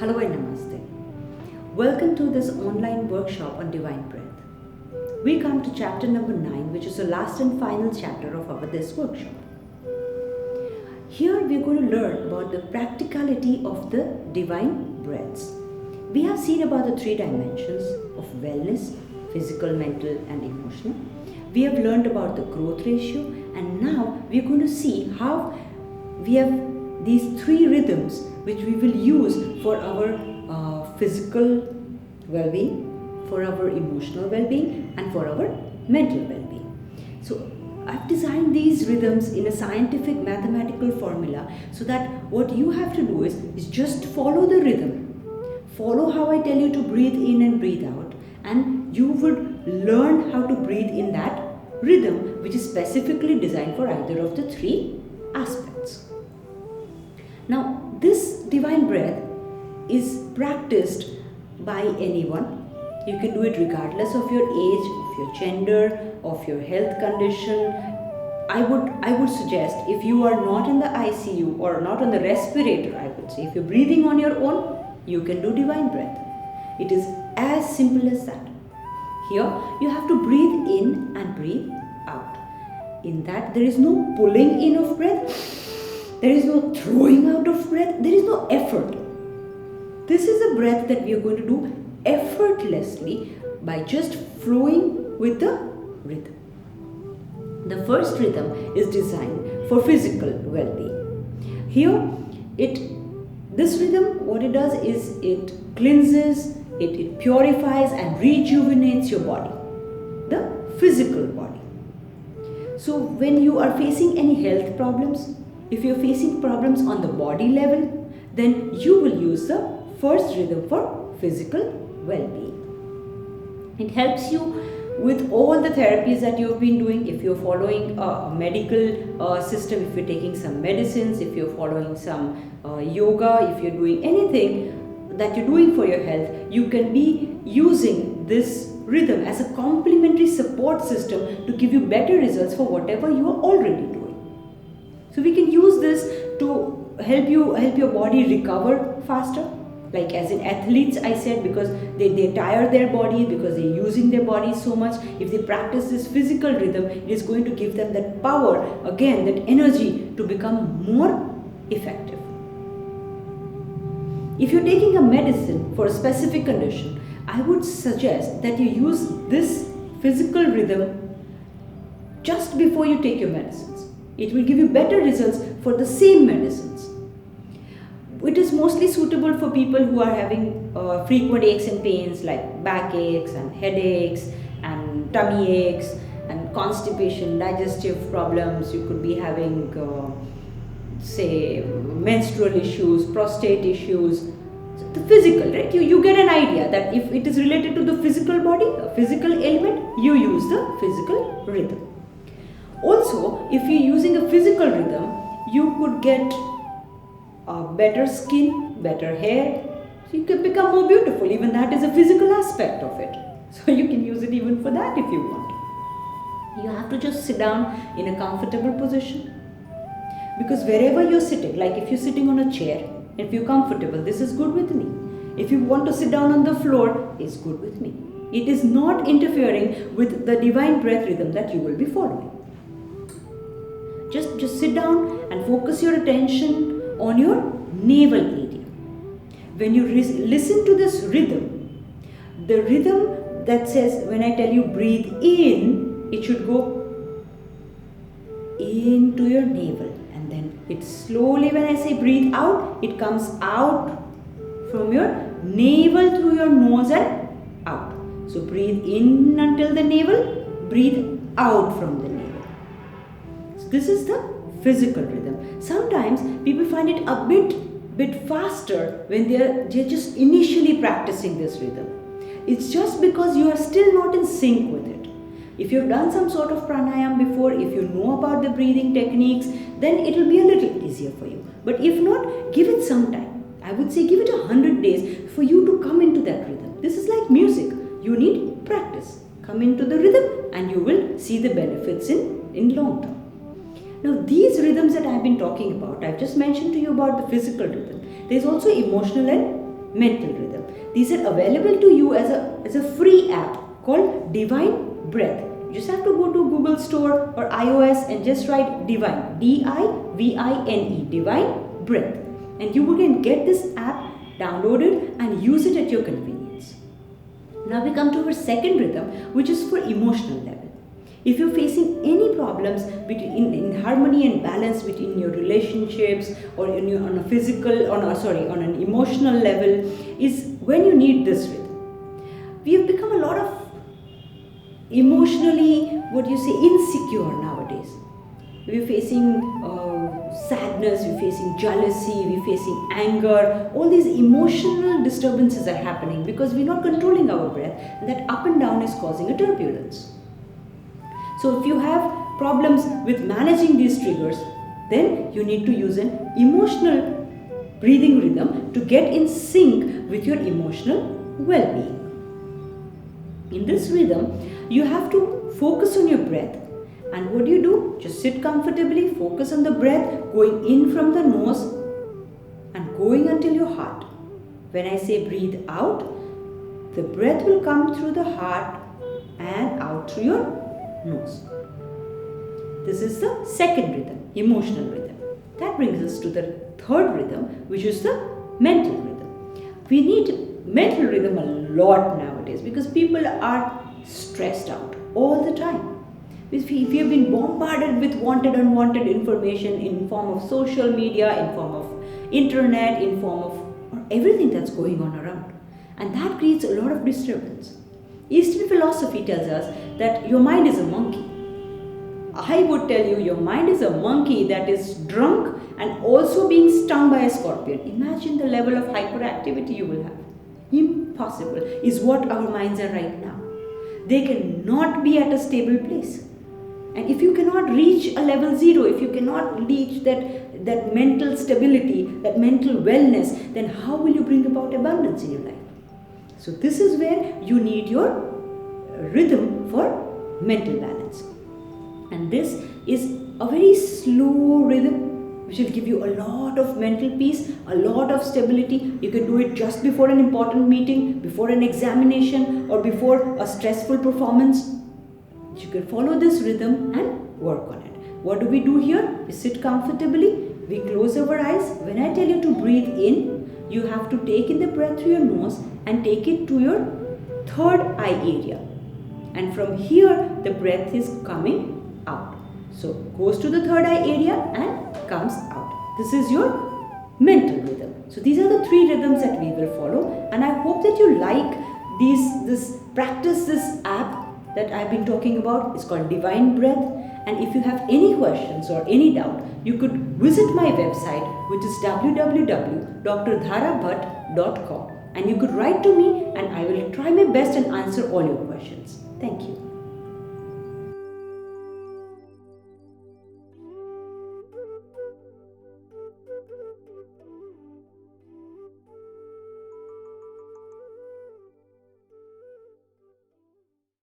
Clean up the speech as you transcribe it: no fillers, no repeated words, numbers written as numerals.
Hello and Namaste. Welcome to this online workshop on Divine Breath. We come to chapter number 9, which is the last and final chapter of this workshop. Here we are going to learn about the practicality of the divine breaths. We have seen about the 3 dimensions of wellness, physical, mental and emotional. We have learned about the growth ratio, and now we are going to see how we have these 3 rhythms which we will use for our physical well-being, for our emotional well-being and for our mental well-being. So I've designed these rhythms in a scientific mathematical formula so that what you have to do is just follow the rhythm. Follow how I tell you to breathe in and breathe out, and you would learn how to breathe in that rhythm which is specifically designed for either of the 3 aspects. Now, this divine breath is practiced by anyone. You can do it regardless of your age, of your gender, of your health condition. I would suggest, if you are not in the ICU or not on the respirator, I would say, if you're breathing on your own, you can do divine breath. It is as simple as that. Here, you have to breathe in and breathe out. In that, there is no pulling in of breath. There is no throwing out of breath. There is no effort. This is a breath that we are going to do effortlessly by just flowing with the rhythm. The first rhythm is designed for physical well-being. Here, this rhythm, what it does is it cleanses, it purifies and rejuvenates your body, the physical body. So when you are facing any health problems, if you are facing problems on the body level, then you will use the first rhythm for physical well-being. It helps you with all the therapies that you have been doing. If you are following a medical system, if you are taking some medicines, if you are following some yoga, if you are doing anything that you are doing for your health, you can be using this rhythm as a complementary support system to give you better results for whatever you are already doing. So we can use this to help your body recover faster. Like as in athletes, I said, because they tire their body, because they're using their body so much. If they practice this physical rhythm, it is going to give them that power, again, that energy to become more effective. If you're taking a medicine for a specific condition, I would suggest that you use this physical rhythm just before you take your medicines. It will give you better results for the same medicines. It is mostly suitable for people who are having frequent aches and pains like back aches and headaches and tummy aches and constipation, digestive problems. You could be having say menstrual issues, prostate issues. So the physical, right? You get an idea that if it is related to the physical body, a physical ailment, you use the physical rhythm. Also, if you're using a physical rhythm, you could get better skin, better hair, so you can become more beautiful. Even that is a physical aspect of it. So you can use it even for that if you want. You have to just sit down in a comfortable position, because wherever you're sitting, like if you're sitting on a chair, if you're comfortable, this is good with me. If you want to sit down on the floor, it's good with me. It is not interfering with the divine breath rhythm that you will be following. Just sit down and focus your attention on your navel area. When you listen to this rhythm, the rhythm that says, when I tell you breathe in, it should go into your navel, and then it slowly, when I say breathe out, it comes out from your navel through your nose and out. So breathe in until the navel, breathe out from the navel. So this is the physical rhythm. Sometimes people find it a bit faster when they're just initially practicing this rhythm. It's just because you are still not in sync with it. If you've done some sort of pranayama before, if you know about the breathing techniques, then it will be a little easier for you. But if not, give it some time. I would say give it 100 days for you to come into that rhythm. This is like music. You need practice. Come into the rhythm and you will see the benefits in long term. Now these rhythms that I have been talking about, I have just mentioned to you about the physical rhythm. There is also emotional and mental rhythm. These are available to you as a free app called Divine Breath. You just have to go to Google Store or iOS and just write Divine, Divine, Divine Breath. And you can get this app, download it and use it at your convenience. Now we come to our second rhythm, which is for emotional level. If you're facing any problems in harmony and balance between your relationships or on an emotional level, is when you need this rhythm. We have become a lot of emotionally, insecure nowadays. We're facing sadness, we're facing jealousy, we're facing anger. All these emotional disturbances are happening because we're not controlling our breath, and that up and down is causing a turbulence. So if you have problems with managing these triggers, then you need to use an emotional breathing rhythm to get in sync with your emotional well-being. In this rhythm, you have to focus on your breath. And what do? Just sit comfortably, focus on the breath, going in from the nose and going until your heart. When I say breathe out, the breath will come through the heart and out through your nose. This is the second rhythm, emotional rhythm. That brings us to the third rhythm, which is the mental rhythm. We need mental rhythm a lot nowadays because people are stressed out all the time. If we have been bombarded with wanted and unwanted information in form of social media, in form of internet, in form of everything that's going on around. And that creates a lot of disturbance. Eastern philosophy tells us that your mind is a monkey. I would tell you your mind is a monkey that is drunk and also being stung by a scorpion. Imagine the level of hyperactivity you will have. Impossible is what our minds are right now. They cannot be at a stable place. And if you cannot reach a level 0, if you cannot reach that mental stability, that mental wellness, then how will you bring about abundance in your life? So this is where you need your rhythm for mental balance. And this is a very slow rhythm which will give you a lot of mental peace, a lot of stability. You can do it just before an important meeting, before an examination, or before a stressful performance. You can follow this rhythm and work on it. What do we do here? We sit comfortably, we close our eyes. When I tell you to breathe in, you have to take in the breath through your nose and take it to your third eye area. And from here, the breath is coming out. So, goes to the third eye area and comes out. This is your mental rhythm. So, these are the 3 rhythms that we will follow. And I hope that you like practice this app that I've been talking about. It's called Divine Breath. And if you have any questions or any doubt, you could visit my website, which is www.drdarabhatt.com, and you could write to me and I will try my best and answer all your questions. Thank you.